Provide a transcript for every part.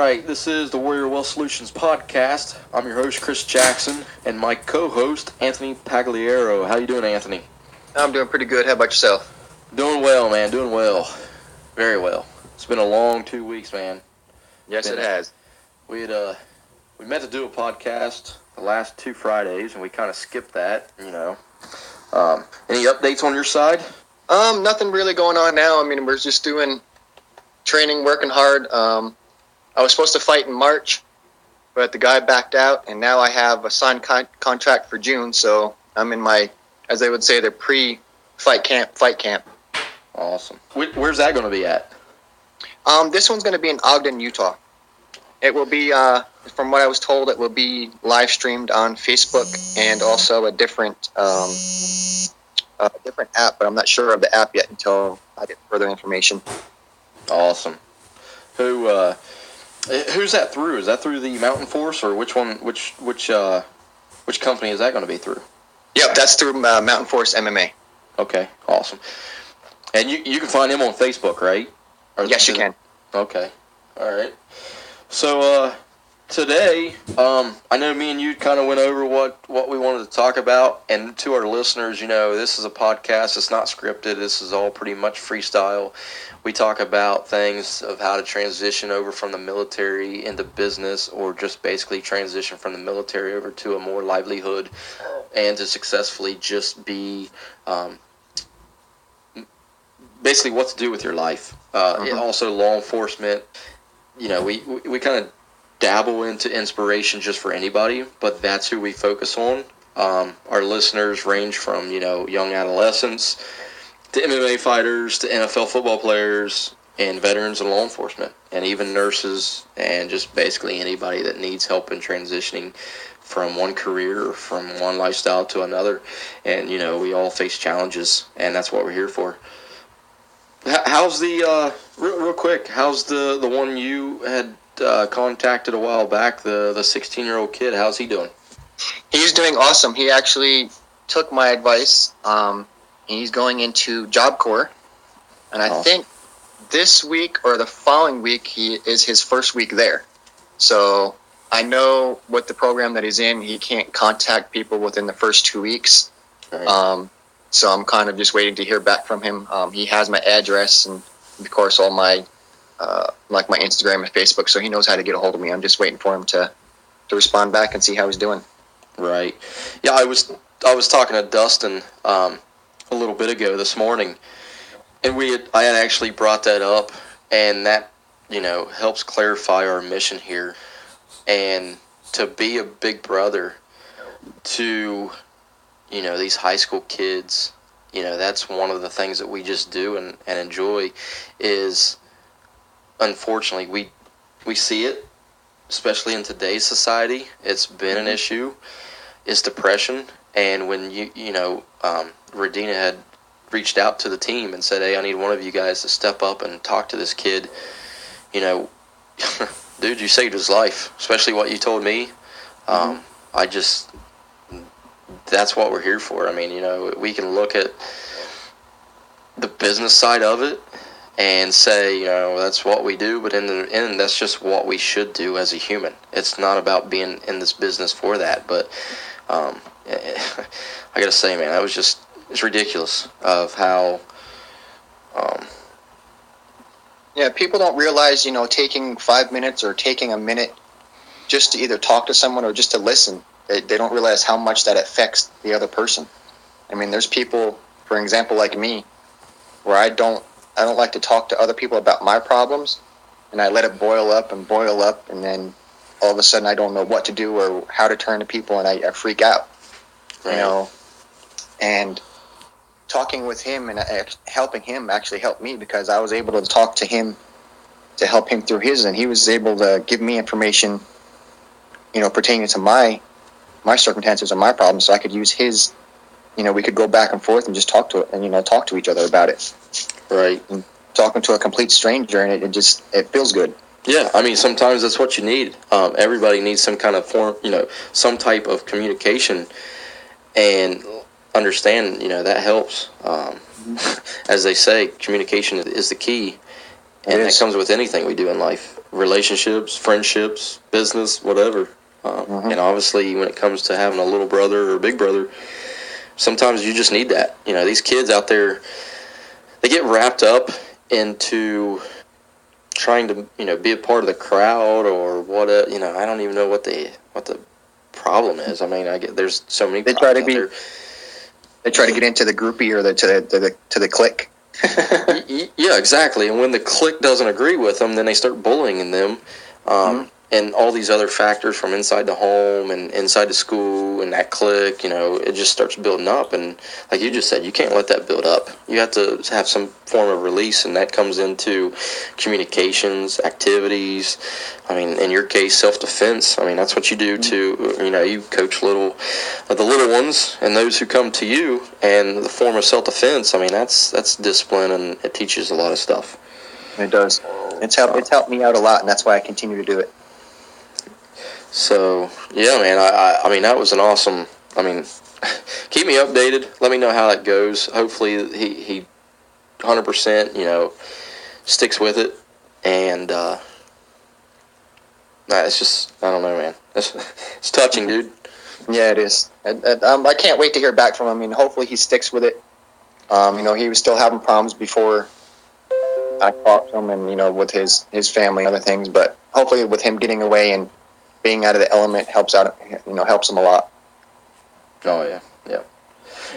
right, this is the Warrior Wealth Solutions podcast. I'm your host, Chris Jackson, and my co-host, Anthony Pagliaro. How you doing, Anthony? I'm doing pretty good. How about yourself? Doing well, man. Doing well. Very well. It's been a long 2 weeks, man. Yes, it has. We meant to do a podcast the last 2 Fridays, and we kind of skipped that, Any updates on your side? Nothing really going on now. I mean, we're just doing training, working hard. I was supposed to fight in March, but the guy backed out, and now I have a signed contract for June, so I'm in my, as they would say, the pre-fight camp. Awesome. Where's that going to be at? This one's going to be in Ogden, Utah. It will be, from what I was told, it will be live streamed on Facebook and also a different app, but I'm not sure of the app yet until I get further information. Awesome. Who's that through? Is that through the Mountain Force, or which one? Which company is that going to be through? Yep, that's through Mountain Force MMA. Okay, awesome. And you can find him on Facebook, right? Yes, you can. Okay, all right. So today, I know me and you kind of went over what we wanted to talk about, and to our listeners, this is a podcast. It's not scripted. This is all pretty much freestyle. We talk about things of how to transition over from the military into business, or just basically transition from the military over to a more livelihood, and to successfully just be basically what to do with your life. Also, law enforcement. We kind of dabble into inspiration just for anybody, but that's who we focus on. Our listeners range from, young adolescents to MMA fighters to NFL football players and veterans and law enforcement, and even nurses, and just basically anybody that needs help in transitioning from one career or from one lifestyle to another. And, we all face challenges, and that's what we're here for. How's the, real quick, how's the one you had contacted a while back, the 16-year-old kid? How's he doing? He's doing awesome. He actually took my advice. He's going into Job Corps, and I think this week or the following week is his first week there. So I know with the program that he's in, he can't contact people within the first 2 weeks. Right. So I'm kind of just waiting to hear back from him. He has my address and, of course, all my like my Instagram and Facebook, so he knows how to get a hold of me. I'm just waiting for him to respond back and see how he's doing. Right. Yeah, I was talking to Dustin a little bit ago this morning, and I had actually brought that up, and that helps clarify our mission here, and to be a big brother to these high school kids. That's one of the things that we just do and enjoy. Is unfortunately we see it, especially in today's society. It's been an issue. Is depression. And when Radina had reached out to the team and said, "Hey, I need one of you guys to step up and talk to this kid," dude, you saved his life. Especially what you told me. That's what we're here for. I mean, we can look at the business side of it and say, that's what we do, but in the end, that's just what we should do as a human. It's not about being in this business for that, but I gotta say, man, it's ridiculous of how people don't realize, taking 5 minutes or taking a minute just to either talk to someone or just to listen, they don't realize how much that affects the other person. I mean, there's people, for example, like me, where I don't like to talk to other people about my problems, and I let it boil up, and then all of a sudden I don't know what to do or how to turn to people, and I freak out. Right. And talking with him and helping him actually helped me, because I was able to talk to him to help him through his, and he was able to give me information, pertaining to my circumstances or my problems, so I could use his. We could go back and forth and just talk to each other about it. Right. And talking to a complete stranger, and it feels good. Yeah, I mean, sometimes that's what you need. Everybody needs some kind of form, some type of communication, and understand, that helps. As they say, communication is the key. And that comes with anything we do in life: relationships, friendships, business, whatever. And obviously, when it comes to having a little brother or big brother, sometimes you just need that. You know, these kids out there, they get wrapped up into trying to, you know, be a part of the crowd or what. You know, I don't even know what the problem is. I mean, there's so many. They try to be. They try to get into the groupie or to the clique. Yeah, exactly. And when the clique doesn't agree with them, then they start bullying them. And all these other factors from inside the home and inside the school and that clique, you know, it just starts building up. And like you just said, you can't let that build up. You have to have some form of release, and that comes into communications, activities. I mean, in your case, self-defense. I mean, that's what you do to, you know, you coach the little ones and those who come to you, and the form of self-defense. I mean, that's discipline, and it teaches a lot of stuff. It does. It's helped me out a lot, and that's why I continue to do it. So, yeah, man, I mean, that was an awesome, I mean, keep me updated. Let me know how that goes. Hopefully he 100%, you know, sticks with it. And, it's just, I don't know, man. It's touching, dude. Yeah, it is. I can't wait to hear back from him. I mean, hopefully he sticks with it. You know, he was still having problems before I talked to him, and, you know, with his family and other things. But hopefully with him getting away and being out of the element helps him a lot. Oh, yeah.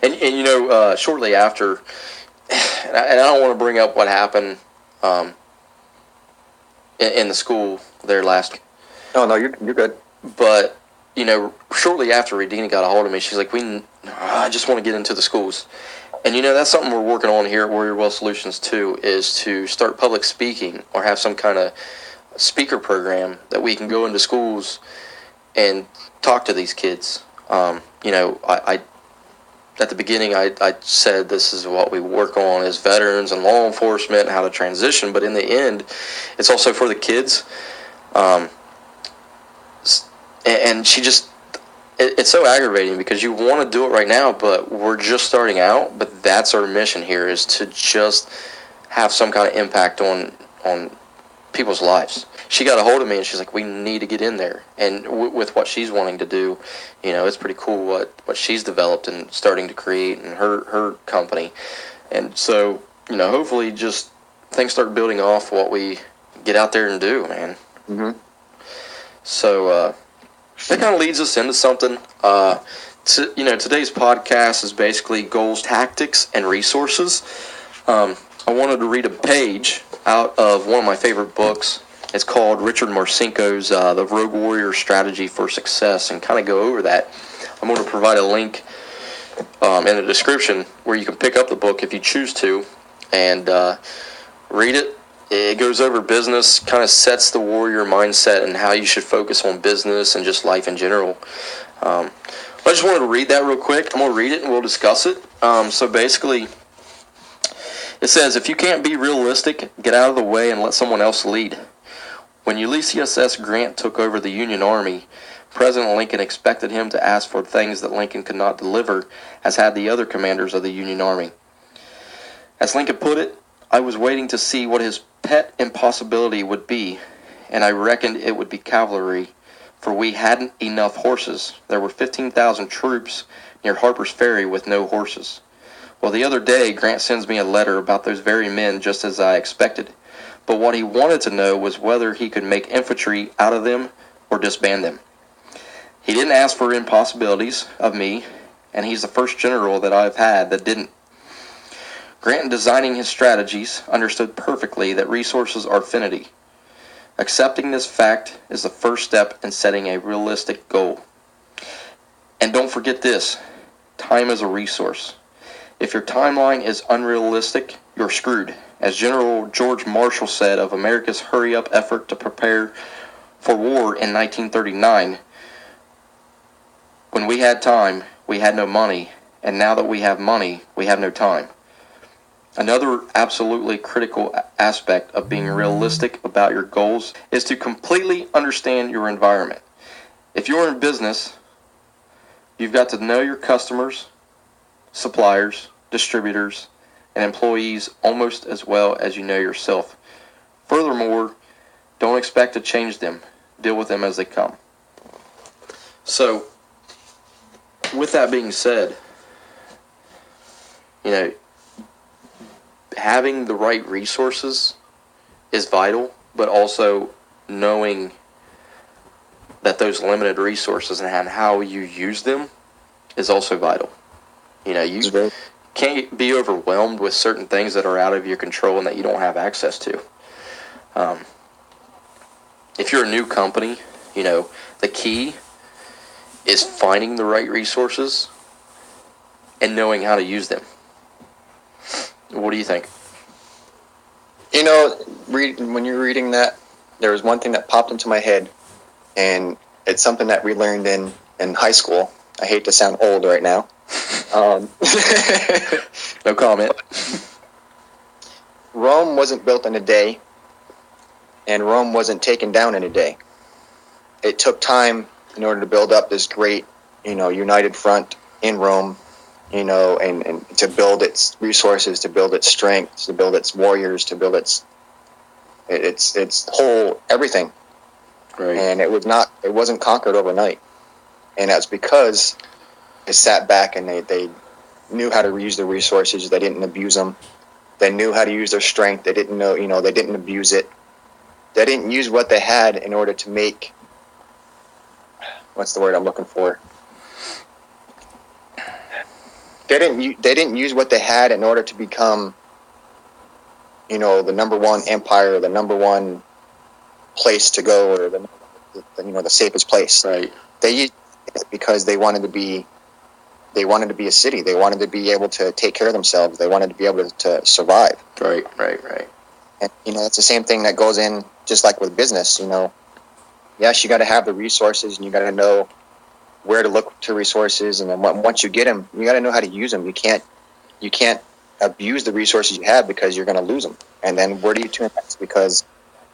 And you know, shortly after, and I don't want to bring up what happened in the school there last week. No, you're good. But, you know, shortly after, Redina got a hold of me. She's like, I just want to get into the schools. And, you know, that's something we're working on here at Warrior Well Solutions, too, is to start public speaking or have some kind of speaker program that we can go into schools and talk to these kids. You know, I at the beginning I said this is what we work on as veterans and law enforcement and how to transition, but in the end it's also for the kids. And she just, it's so aggravating because you want to do it right now, but we're just starting out. But that's our mission here, is to just have some kind of impact on people's lives. She got a hold of me and she's like, we need to get in there. And with what she's wanting to do, you know, it's pretty cool what she's developed and starting to create in her company. And so, you know, hopefully just things start building off what we get out there and do, man. Mm-hmm. So that kind of leads us into something. You know, today's podcast is basically goals, tactics, and resources. I wanted to read a page out of one of my favorite books. It's called Richard Marcinko's The Rogue Warrior Strategy for Success, and kind of go over that. I'm going to provide a link in the description where you can pick up the book if you choose to and read it. It goes over business, kind of sets the warrior mindset and how you should focus on business and just life in general. I just wanted to read that real quick. I'm going to read it and we'll discuss it. So basically, it says, if you can't be realistic, get out of the way and let someone else lead. When Ulysses S. Grant took over the Union Army, President Lincoln expected him to ask for things that Lincoln could not deliver, as had the other commanders of the Union Army. As Lincoln put it, I was waiting to see what his pet impossibility would be, and I reckoned it would be cavalry, for we hadn't enough horses. There were 15,000 troops near Harper's Ferry with no horses. Well, the other day, Grant sends me a letter about those very men, just as I expected. But what he wanted to know was whether he could make infantry out of them or disband them. He didn't ask for impossibilities of me, and he's the first general that I've had that didn't. Grant, in designing his strategies, understood perfectly that resources are finite. Accepting this fact is the first step in setting a realistic goal. And don't forget this, time is a resource. If your timeline is unrealistic, you're screwed. As General George Marshall said of America's hurry-up effort to prepare for war in 1939, when we had time, we had no money, and now that we have money, we have no time. Another absolutely critical aspect of being realistic about your goals is to completely understand your environment. If you're in business, you've got to know your customers, suppliers, distributors, and employees almost as well as you know yourself. Furthermore, don't expect to change them. Deal with them as they come. So, with that being said, having the right resources is vital, but also knowing that those limited resources and how you use them is also vital. You can't be overwhelmed with certain things that are out of your control and that you don't have access to. If you're a new company, the key is finding the right resources and knowing how to use them. What do you think? When you're reading that, there was one thing that popped into my head, and it's something that we learned in high school. I hate to sound old right now. No comment. Rome wasn't built in a day, and Rome wasn't taken down in a day. It took time in order to build up this great, united front in Rome, and to build its resources, to build its strength, to build its warriors, to build its whole everything. Right. And it wasn't conquered overnight. And that's because they sat back and they knew how to use the resources. They didn't abuse them. They knew how to use their strength. They didn't they didn't abuse it. They didn't use what they had in order to make, what's the word I'm looking for? They didn't use what they had in order to become, the number one empire, or the number one place to go, or the safest place. Right. They used it because they wanted to be a city. They wanted to be able to take care of themselves. They wanted to be able to survive. Right. And it's the same thing that goes in, just like with business. Yes, you got to have the resources, and you got to know where to look to resources, and then once you get them, you got to know how to use them. You can't abuse the resources you have, because you're going to lose them. And then where do you turn next? Because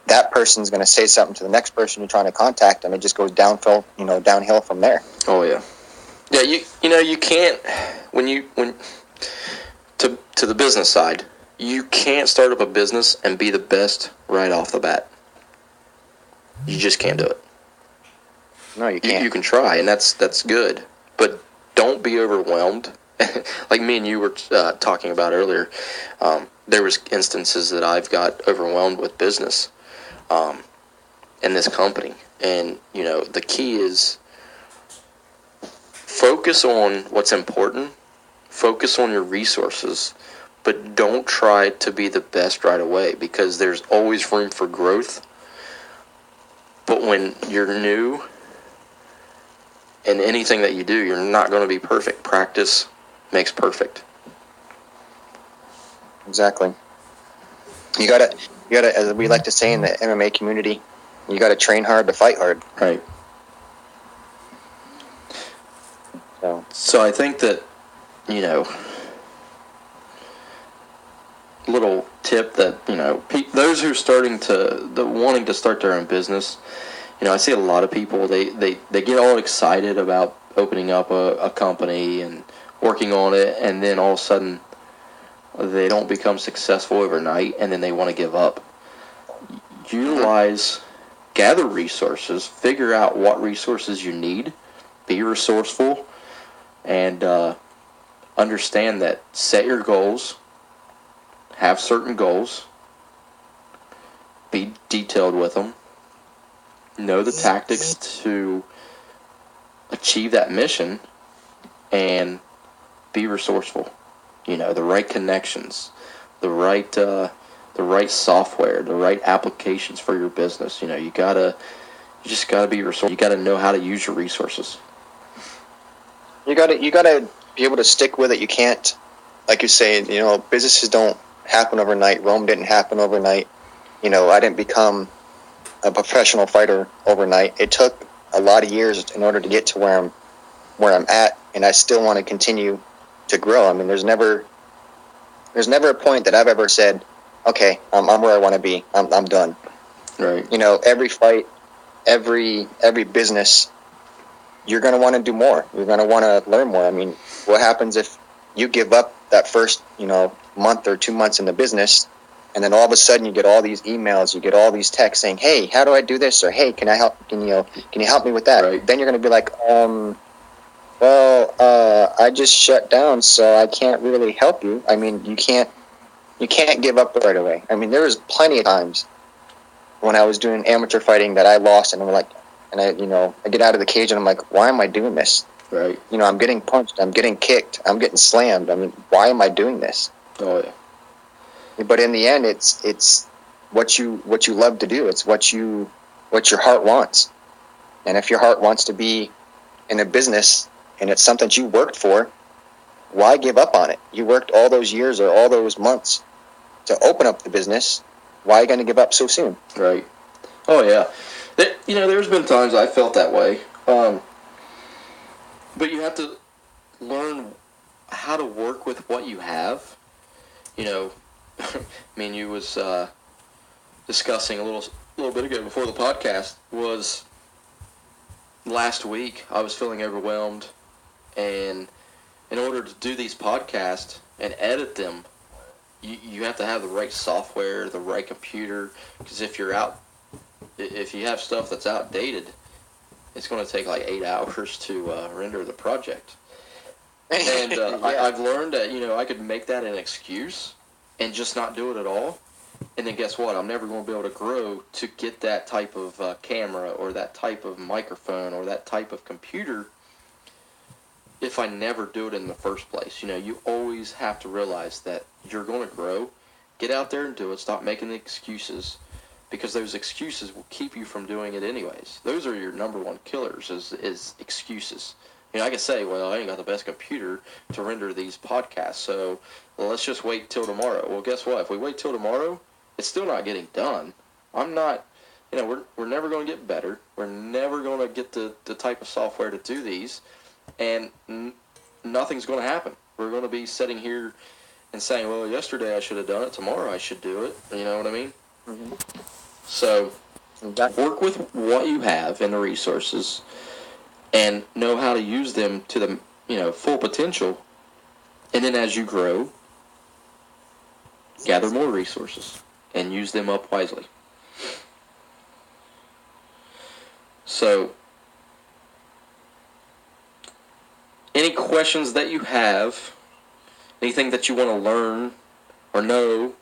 that person's going to say something to the next person you're trying to contact, and it just goes downhill from there. Oh yeah. Yeah, you can't to the business side, you can't start up a business and be the best right off the bat. You just can't do it. No, you can't. You can try, and that's good, but don't be overwhelmed. Like me and you were talking about earlier, there was instances that I've got overwhelmed with business in this company, and the key is focus on what's important, focus on your resources, but don't try to be the best right away, because there's always room for growth. But when you're new, in anything that you do, you're not going to be perfect. Practice makes perfect. Exactly. You gotta, as we like to say in the MMA community, you gotta train hard to fight hard. Right. So I think that, little tip that, those who are wanting to start their own business, I see a lot of people, they get all excited about opening up a company and working on it, and then all of a sudden they don't become successful overnight, and then they want to give up. Gather resources, figure out what resources you need, be resourceful, and understand that set your goals, have certain goals, be detailed with them, know the tactics to achieve that mission, and be resourceful. The right connections, the right software, the right applications for your business. You just gotta be resourceful. You gotta know how to use your resources. You gotta be able to stick with it. You can't, like you say, businesses don't happen overnight. Rome didn't happen overnight. I didn't become a professional fighter overnight. It took a lot of years in order to get to where I'm at, and I still want to continue to grow. I mean, there's never a point that I've ever said, okay, I'm where I want to be. I'm done. Right. Every fight, every business, you're going to want to do more. You're going to want to learn more. I mean, what happens if you give up that first, month or 2 months in the business, And then all of a sudden you get all these emails, you get all these texts saying, hey, how do I do this? Or, hey, can I help? Can you help me with that? Right. Then you're going to be like, I just shut down, so I can't really help you. I mean, you can't give up right away. I mean, there was plenty of times when I was doing amateur fighting that I lost, and I'm like, I get out of the cage and I'm like, why am I doing this? Right. I'm getting punched, I'm getting kicked, I'm getting slammed. I mean, why am I doing this? Oh yeah. But in the end, it's what you love to do. It's what your heart wants. And if your heart wants to be in a business and it's something you worked for, why give up on it? You worked all those years or all those months to open up the business. Why are you going to give up so soon? Right. Oh yeah. There's been times I felt that way. But you have to learn how to work with what you have. Me and you was discussing a little bit ago before the podcast was last week. I was feeling overwhelmed, and in order to do these podcasts and edit them, you have to have the right software, the right computer. Because if you have stuff that's outdated, it's going to take like 8 hours to render the project. And Yeah. I've learned that I could make that an excuse and just not do it at all. And then guess what? I'm never going to be able to grow to get that type of camera or that type of microphone or that type of computer if I never do it in the first place. You always have to realize that you're going to grow. Get out there and do it. Stop making the excuses, because those excuses will keep you from doing it anyways. Those are your number one killers is excuses. I can say, well, I ain't got the best computer to render these podcasts, so let's just wait till tomorrow. Well, guess what? If we wait till tomorrow, it's still not getting done. I'm not, we're never going to get better. We're never going to get the type of software to do these, and nothing's going to happen. We're going to be sitting here and saying, well, yesterday I should have done it, tomorrow I should do it. You know what I mean? Mm-hmm. So work with what you have and the resources, and know how to use them to the full potential. And then as you grow, gather more resources and use them up wisely. So, any questions that you have, anything that you want to learn or know,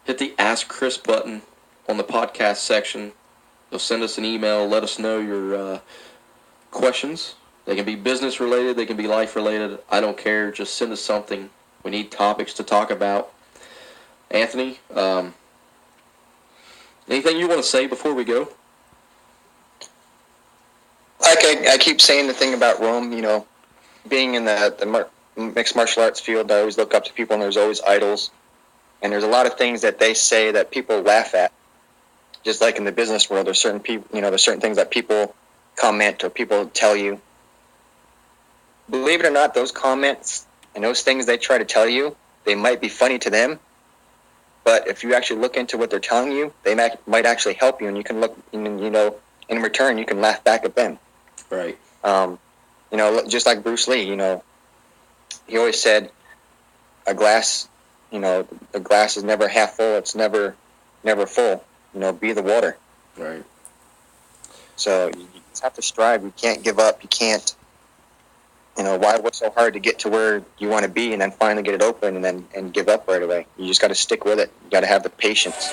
hit the Ask Chris button on the podcast section. You'll send us an email, let us know your questions. They can be business related, they can be life related. I don't care. Just send us something. We need topics to talk about. Anthony, anything you want to say before we go? Like I keep saying the thing about Rome, being in the mixed martial arts field, I always look up to people, and there's always idols. And there's a lot of things that they say that people laugh at. Just like in the business world, there's certain people, there's certain things that people comment or people tell you. Believe it or not, those comments and those things they try to tell you, they might be funny to them, but if you actually look into what they're telling you, they might actually help you, and you can look, in return, you can laugh back at them. Right. Just like Bruce Lee, he always said, a glass, the glass is never half full, it's never full. Be the water. Right. So you just have to strive. You can't give up. You can't, why work so hard to get to where you want to be and then finally get it open and give up right away? You just got to stick with it. You got to have the patience.